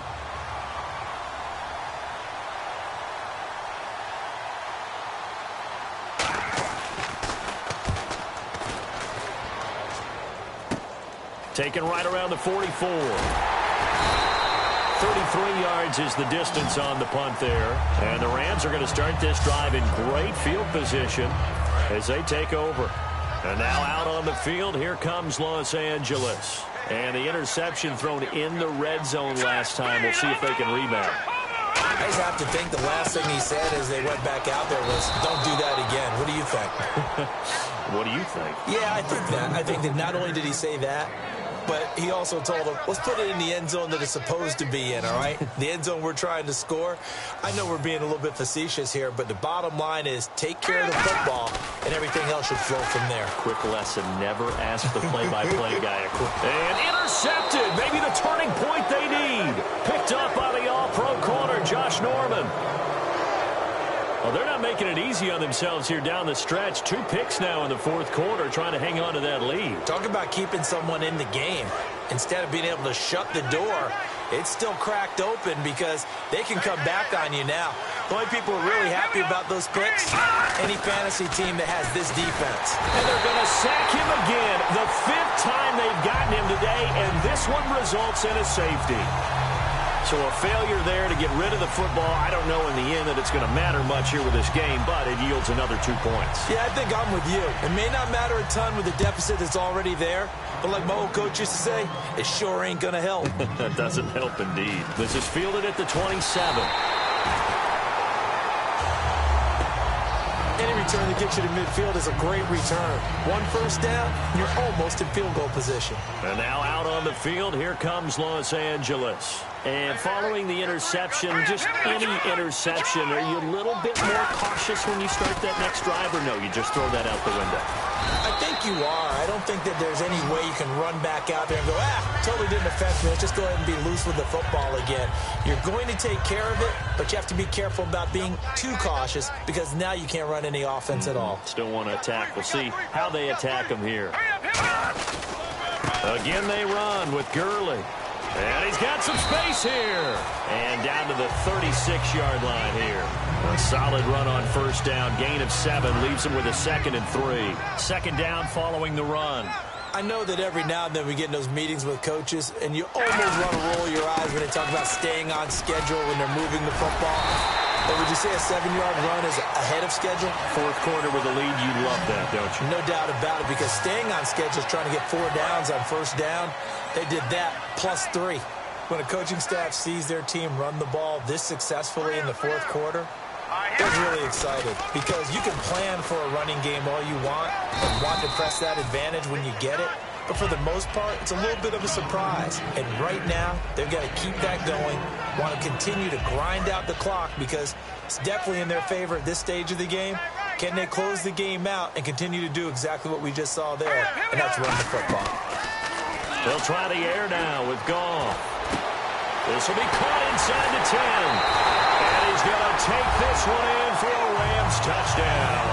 Taken right around the 44. 33 yards is the distance on the punt there. And the Rams are going to start this drive in great field position as they take over. And now out on the field, here comes Los Angeles. And the interception thrown in the red zone last time. We'll see if they can rebound.
I just have to think the last thing he said as they went back out there was, don't do that again. What do you think?
What do you think?
Yeah, I think that. I think that not only did he say that, but he also told them, let's put it in the end zone that it's supposed to be in, all right? The end zone we're trying to score. I know we're being a little bit facetious here, but the bottom line is take care of the football, and everything else should flow from there.
Quick lesson, never ask the play-by-play guy. And intercepted. Maybe the turning point they need. Picked up by the all-pro corner, Josh Norman. Well, they're not making it easy on themselves here down the stretch. 2 picks now in the fourth quarter, trying to hang on to that lead.
Talk about keeping someone in the game. Instead of being able to shut the door, it's still cracked open because they can come back on you now. The only people who are really happy about those picks, any fantasy team that has this defense.
And they're going to sack him again. The 5th time they've gotten him today, and this one results in a safety. So a failure there to get rid of the football. I don't know in the end that it's going to matter much here with this game, but it yields another 2 points.
Yeah, I think I'm with you. It may not matter a ton with the deficit that's already there, but like my old coach used to say, it sure ain't going to help.
That doesn't help indeed. This is fielded at the 27.
Any return that gets you to midfield is a great return. 1 first down, you're almost in field goal position.
And now out on the field, here comes Los Angeles. And following the interception, just any interception, are you a little bit more cautious when you start that next drive, or no, you just throw that out the window?
I think you are. I don't think that there's any way you can run back out there and go, totally didn't affect me. Let's just go ahead and be loose with the football again. You're going to take care of it, but you have to be careful about being too cautious because now you can't run any offense at all.
Still want to attack. We'll see how they attack them here. Again, they run with Gurley. And he's got some space here. And down to the 36-yard line here. A solid run on first down. Gain of 7 leaves him with a 2nd and 3. Second down following the run.
I know that every now and then we get in those meetings with coaches, and you almost want to roll your eyes when they talk about staying on schedule when they're moving the football. But would you say a 7-yard run is ahead of schedule?
Fourth quarter with a lead, you love that, don't you?
No doubt about it, because staying on schedule is trying to get 4 downs on first down. They did that plus 3. When a coaching staff sees their team run the ball this successfully in the fourth quarter, they're really excited, because you can plan for a running game all you want and want to press that advantage when you get it. But for the most part, it's a little bit of a surprise. And right now, they've got to keep that going, want to continue to grind out the clock, because it's definitely in their favor at this stage of the game. Can they close the game out and continue to do exactly what we just saw there, and that's run the football?
They'll try the air now with Goff. This will be caught inside the 10. And he's going to take this one in for a Rams touchdown.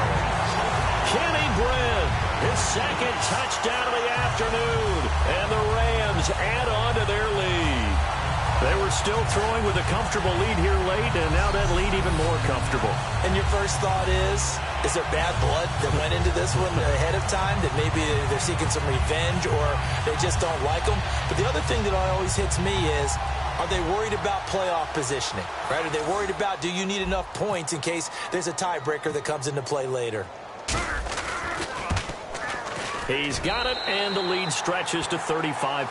Kenny Brent, his 2nd touchdown of the afternoon. And the Rams add on to their lead. They were still throwing with a comfortable lead here late, and now that lead even more comfortable.
And your first thought is there bad blood that went into this one ahead of time, that maybe they're seeking some revenge or they just don't like them? But the other thing that always hits me is, are they worried about playoff positioning, right? Are they worried about, do you need enough points in case there's a tiebreaker that comes into play later?
He's got it, and the lead stretches to 35-14.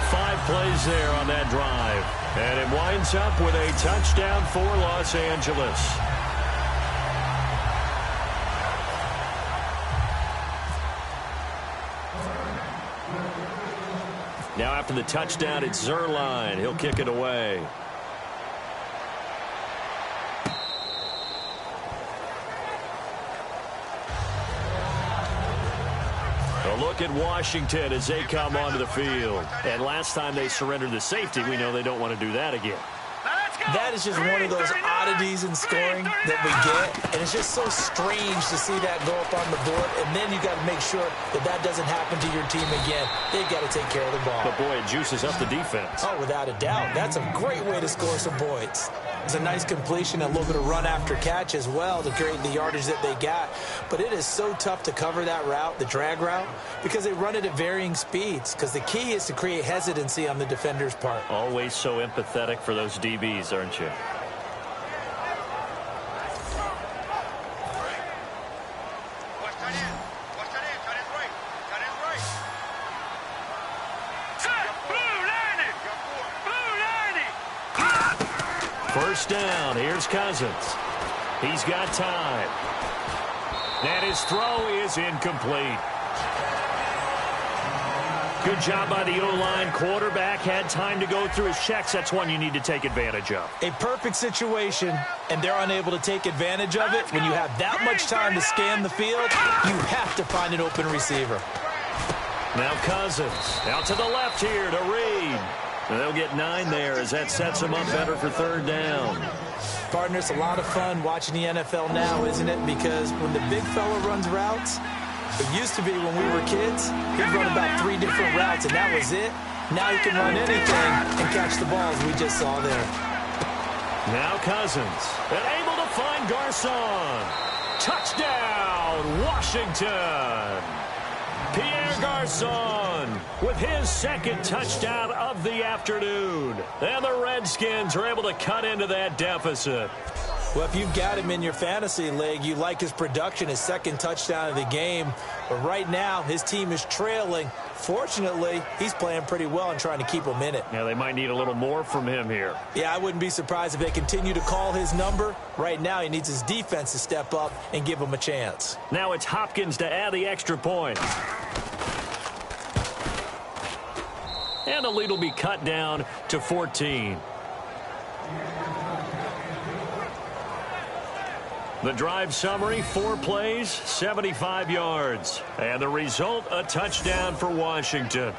5 plays there on that drive. And it winds up with a touchdown for Los Angeles. Now after the touchdown, it's Zerline. He'll kick it away. A look at Washington as they come onto the field. And last time they surrendered the safety, we know they don't want to do that again.
That is just one of those oddities in scoring that we get, and it's just so strange to see that go up on the board, and then you got to make sure that that doesn't happen to your team again. They've got to take care of the ball.
But, boy, it juices up the defense.
Oh, without a doubt. That's a great way to score some points. It's a nice completion, a little bit of run after catch as well to create the yardage that they got. But it is so tough to cover that route, the drag route, because they run it at varying speeds, because the key is to create hesitancy on the defender's part.
Always so empathetic for those DBs, aren't you? First down. Here's Cousins. He's got time. And his throw is incomplete. Good job by the O-line. Quarterback had time to go through his checks. That's one you need to take advantage of.
A perfect situation, and they're unable to take advantage of it. When you have that much time to scan the field, you have to find an open receiver.
Now Cousins. Out to the left here to Reed. And they'll get 9 there as that sets them up better for third down.
Partner, it's a lot of fun watching the NFL now, isn't it? Because when the big fella runs routes, it used to be when we were kids, he'd run about 3 different routes, and that was it. Now he can run anything and catch the balls we just saw there.
Now Cousins, and able to find Garçon. Touchdown, Washington. Pierre Garçon with his 2nd touchdown of the afternoon. And the Redskins are able to cut into that deficit.
Well, if you've got him in your fantasy league, you like his production, his 2nd touchdown of the game. But right now, his team is trailing. Fortunately, he's playing pretty well and trying to keep them in it.
Yeah, they might need a little more from him here.
Yeah, I wouldn't be surprised if they continue to call his number. Right now, he needs his defense to step up and give him a chance.
Now it's Hopkins to add the extra point. And the lead will be cut down to 14. The drive summary, 4 plays, 75 yards. And the result, a touchdown for Washington.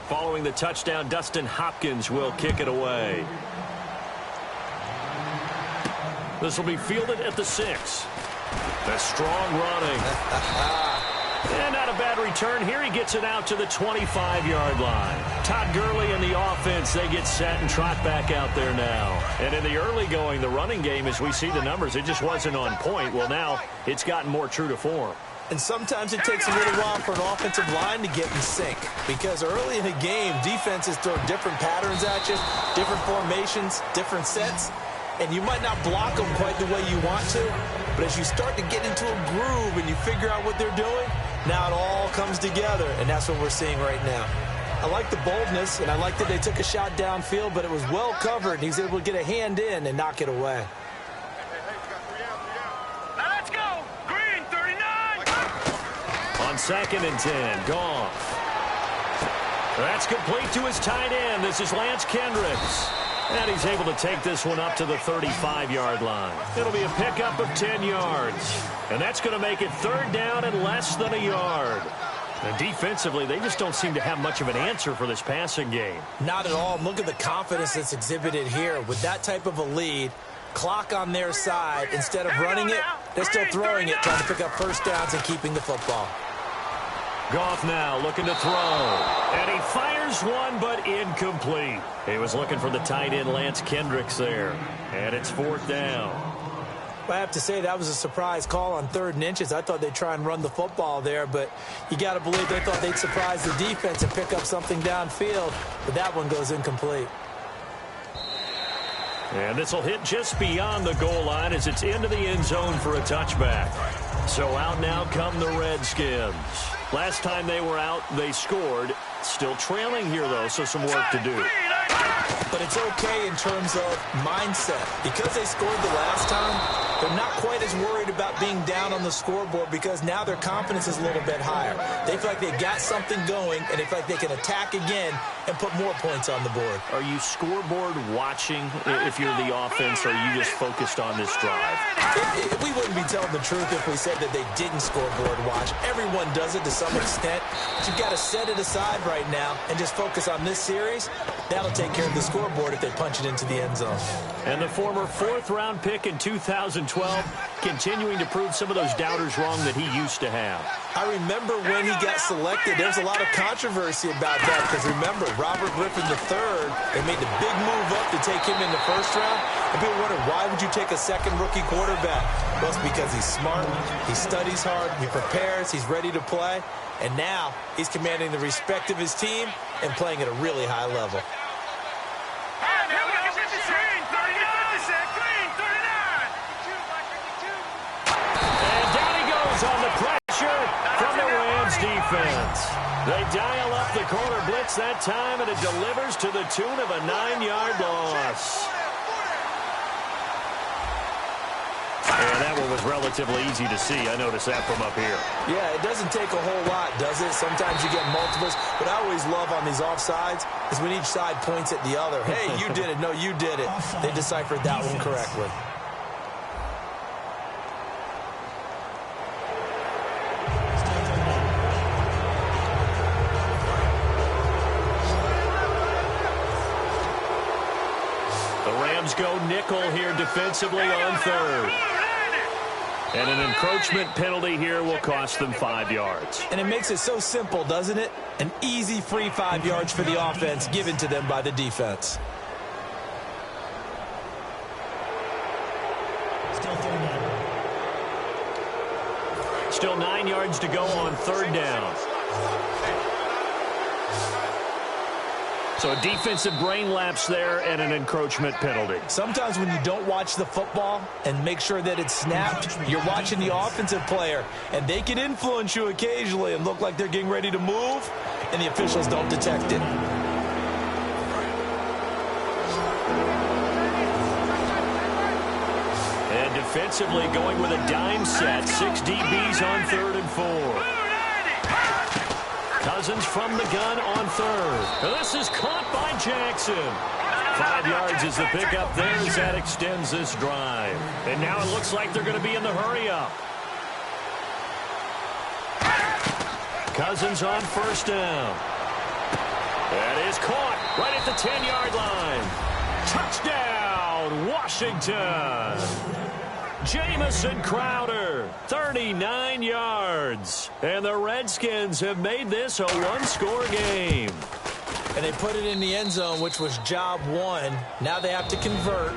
Following the touchdown, Dustin Hopkins will kick it away. This will be fielded at the 6. That's strong running. And not a bad return here. He gets it out to the 25-yard line. Todd Gurley and the offense, they get set and trot back out there now. And in the early going, the running game, as we see the numbers, it just wasn't on point. Well, now it's gotten more true to form.
And sometimes it takes a little while for an offensive line to get in sync. Because early in a game, defenses throw different patterns at you, different formations, different sets. And you might not block them quite the way you want to. But as you start to get into a groove and you figure out what they're doing, now it all comes together. And that's what we're seeing right now. I like the boldness, and I like that they took a shot downfield, but it was well covered, and he's able to get a hand in and knock it away.
Now let's go. Green, 39.
On 2nd and 10, Goff. That's complete to his tight end. This is Lance Kendricks. And he's able to take this one up to the 35-yard line. It'll be a pickup of 10 yards. And that's going to make it 3rd down and less than a yard. And defensively, they just don't seem to have much of an answer for this passing game.
Not at all. Look at the confidence that's exhibited here. With that type of a lead, clock on their side, instead of running it, they're still throwing it, trying to pick up first downs and keeping the football.
Goff now looking to throw. And he fires one, but incomplete. He was looking for the tight end, Lance Kendricks, there. And it's 4th down.
I have to say that was a surprise call on 3rd and inches. I thought they'd try and run the football there, but you got to believe they thought they'd surprise the defense and pick up something downfield. But that one goes incomplete.
And this will hit just beyond the goal line as it's into the end zone for a touchback. So out now come the Redskins. Last time they were out, they scored. Still trailing here, though, so some work to do.
But it's okay in terms of mindset. Because they scored the last time, they're not quite as worried about being down on the scoreboard because now their confidence is a little bit higher. They feel like they've got something going, and they feel like they can attack again and put more points on the board.
Are you scoreboard watching if you're the offense, or are you just focused on this drive?
We wouldn't be telling the truth if we said that they didn't scoreboard watch. Everyone does it to some extent. But you've got to set it aside right now and just focus on this series. That'll take care of the scoreboard if they punch it into the end zone.
And the former 4th-round pick in 2012 continuing to prove some of those doubters wrong that he used to have.
I remember when he got selected, there was a lot of controversy about that because remember, Robert Griffin III, they made the big move up to take him in the 1st round. And people wondered, why would you take a second rookie quarterback? Well, it's because he's smart, he studies hard, he prepares, he's ready to play. And now he's commanding the respect of his team and playing at a really high level.
On the pressure from the Rams defense. They dial up the corner blitz that time, and it delivers to the tune of a 9-yard loss. And that one was relatively easy to see. I noticed that from up here.
Yeah, it doesn't take a whole lot, does it? Sometimes you get multiples. What I always love on these offsides is when each side points at the other. Hey, you did it. No, you did it. They deciphered that one correctly.
Go nickel here defensively on 3rd. And an encroachment penalty here will cost them 5 yards.
And it makes it so simple, doesn't it? An easy free 5 yards for the offense given to them by the defense.
Still 9 yards to go on 3rd down. So a defensive brain lapse there and an encroachment penalty.
Sometimes when you don't watch the football and make sure that it's snapped, you're watching the offensive player, and they can influence you occasionally and look like they're getting ready to move, and the officials don't detect it.
And defensively going with a dime set, 6 DBs on 3rd and 4. Cousins from the gun on 3rd. This is caught by Jackson. 5 yards is the pickup there as that extends this drive. And now it looks like they're going to be in the hurry-up. Cousins on 1st down. That is caught right at the 10-yard line. Touchdown, Washington. Jamison Crowder, 39 yards. And the Redskins have made this a one-score game.
And they put it in the end zone, which was job one. Now they have to convert,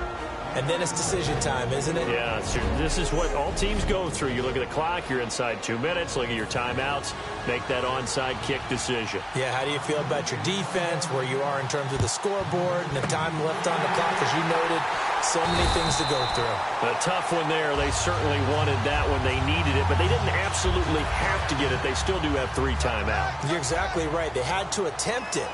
and then it's decision time, isn't it?
Yeah, this is what all teams go through. You look at the clock, you're inside 2 minutes, look at your timeouts, make that onside kick decision.
Yeah, how do you feel about your defense, where you are in terms of the scoreboard, and the time left on the clock, as you noted? So many things to go through.
A tough one there. They certainly wanted that when they needed it, but they didn't absolutely have to get it. They still do have 3 timeouts.
You're exactly right. They had to attempt it.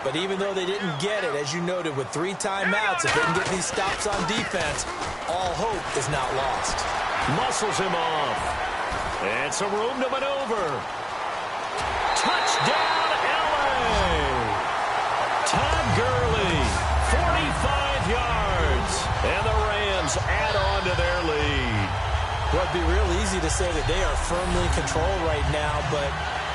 But even though they didn't get it, as you noted, with 3 timeouts, if they can get these stops on defense, all hope is not lost.
Muscles him off. And some room to maneuver. Touchdown, L.A. Todd Gurley, 45 yards. And the Rams add on to their lead.
Well, it'd be real easy to say that they are firmly in control right now, but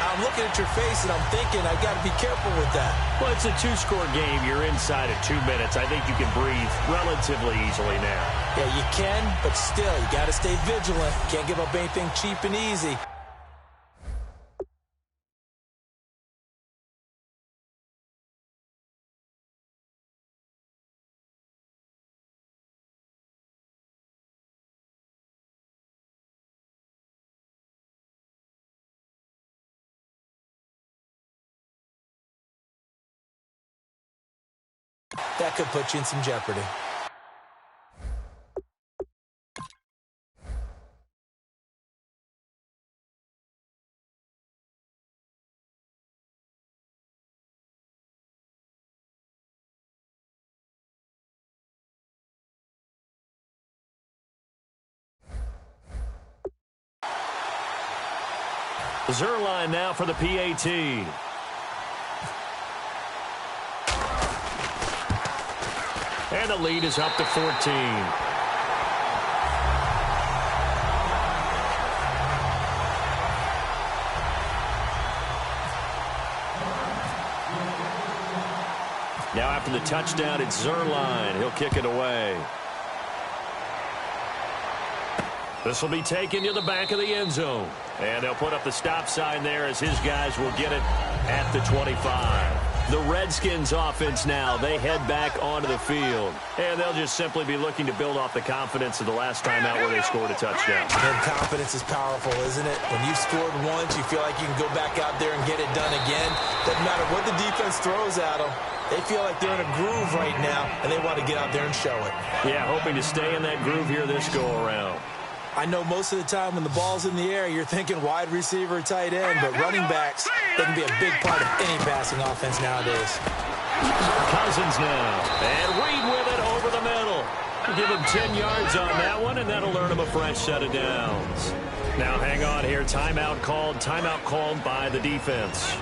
I'm looking at your face and I'm thinking I've got to be careful with that.
Well, it's a 2-score game. You're inside of 2 minutes. I think you can breathe relatively easily now.
Yeah, you can, but still, you got to stay vigilant. Can't give up anything cheap and easy. That could put you in some jeopardy.
Zerline now for the PAT. And the lead is up to 14. Now after the touchdown, it's Zerline. He'll kick it away. This will be taken to the back of the end zone. And they'll put up the stop sign there as his guys will get it at the 25. The Redskins offense now, they head back onto the field. And they'll just simply be looking to build off the confidence of the last time out where they scored a touchdown.
And confidence is powerful, isn't it? When you've scored once, you feel like you can go back out there and get it done again. Doesn't matter what the defense throws at them. They feel like they're in a groove right now, and they want to get out there and show it.
Yeah, hoping to stay in that groove here this go-around.
I know most of the time when the ball's in the air, you're thinking wide receiver, tight end, but running backs, they can be a big part of any passing offense nowadays.
Cousins now, and Reed with it over the middle. Give him 10 yards on that one, and that'll earn him a fresh set of downs. Now hang on here, timeout called by the defense.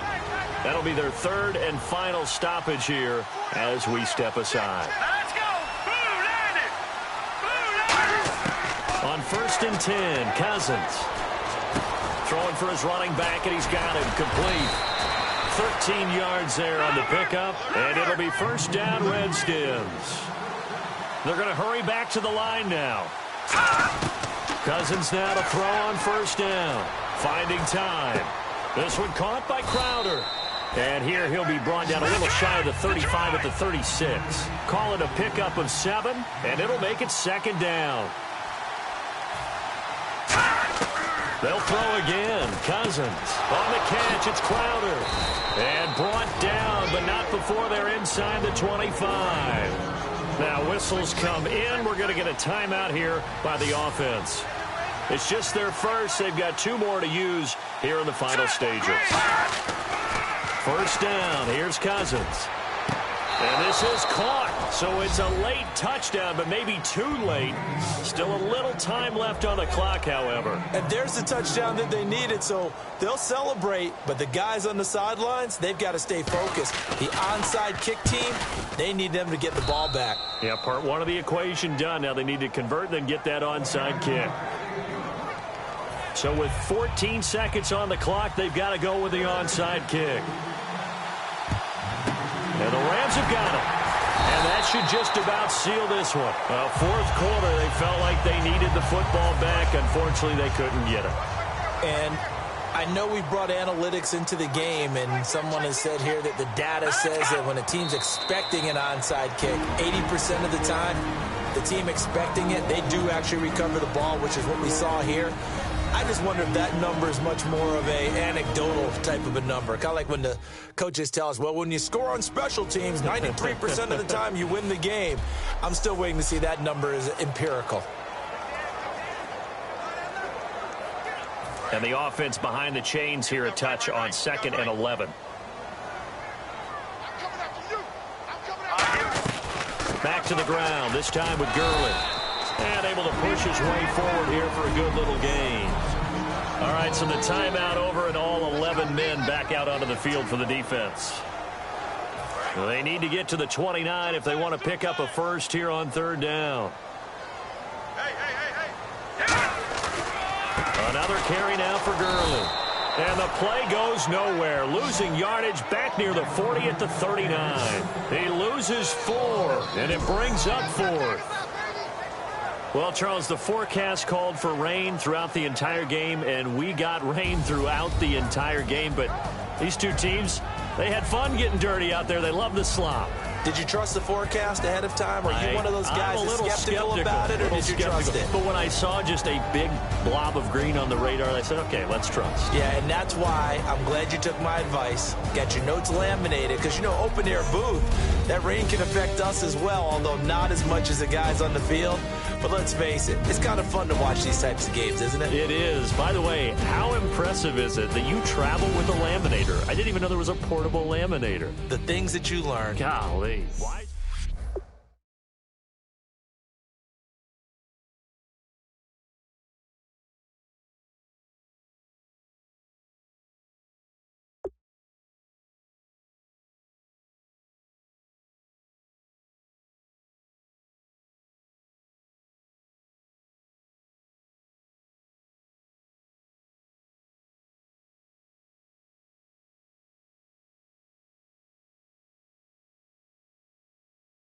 That'll be their third and final stoppage here as we step aside.
Let's go! Blue landed!
On 1st and 10, Cousins. Throwing for his running back, and he's got him complete. 13 yards there on the pickup, and it'll be first down, Redskins. They're going to hurry back to the line now. Cousins now to throw on first down. Finding time. This one caught by Crowder. And here he'll be brought down a little shy of the 35 at the 36. Call it a pickup of 7, and it'll make it second down. They'll throw again. Cousins on the catch. It's Crowder. And brought down, but not before they're inside the 25. Now whistles come in. We're going to get a timeout here by the offense. It's just their first. They've got 2 more to use here in the final stages. First down. Here's Cousins. And this is caught. So it's a late touchdown, but maybe too late. Still a little time left on the clock, however.
And there's the touchdown that they needed, so they'll celebrate. But the guys on the sidelines, they've got to stay focused. The onside kick team, they need them to get the ball back.
Yeah, part 1 of the equation done. Now they need to convert and then get that onside kick. So with 14 seconds on the clock, they've got to go with the onside kick. And the Rams have got it. And that should just about seal this one. Fourth quarter, they felt like they needed the football back. Unfortunately, they couldn't get it.
And I know we brought analytics into the game, and someone has said here that the data says that when a team's expecting an onside kick, 80% of the time, the team expecting it, they do actually recover the ball, which is what we saw here. I just wonder if that number is much more of a anecdotal type of a number. Kind of like when the coaches tell us, well, when you score on special teams, 93% of the time you win the game. I'm still waiting to see that number is empirical.
And the offense behind the chains here a touch on 2nd and 11. Back to the ground, this time with Gurley. And able to push his way forward here for a good little gain. All right, so the timeout over and all 11 men back out onto the field for the defense. Well, they need to get to the 29 if they want to pick up a first here on 3rd down. Another carry now for Gurley. And the play goes nowhere. Losing yardage back near the 40 at the 39. He loses 4, and it brings up 4th. Well, Charles, the forecast called for rain throughout the entire game, and we got rain throughout the entire game. But these two teams, they had fun getting dirty out there. They love the slop.
Did you trust the forecast ahead of time? Are you one of those guys that's skeptical about it, or did you trust it?
But when I saw just a big blob of green on the radar, I said, okay, let's trust.
Yeah, and that's why I'm glad you took my advice. Got your notes laminated, because, you know, open-air booth, that rain can affect us as well, although not as much as the guys on the field. But let's face it, it's kind of fun to watch these types of games, isn't it?
It is. By the way, how impressive is it that you travel with a laminator? I didn't even know there was a portable laminator.
The things that you learn.
Golly. Why?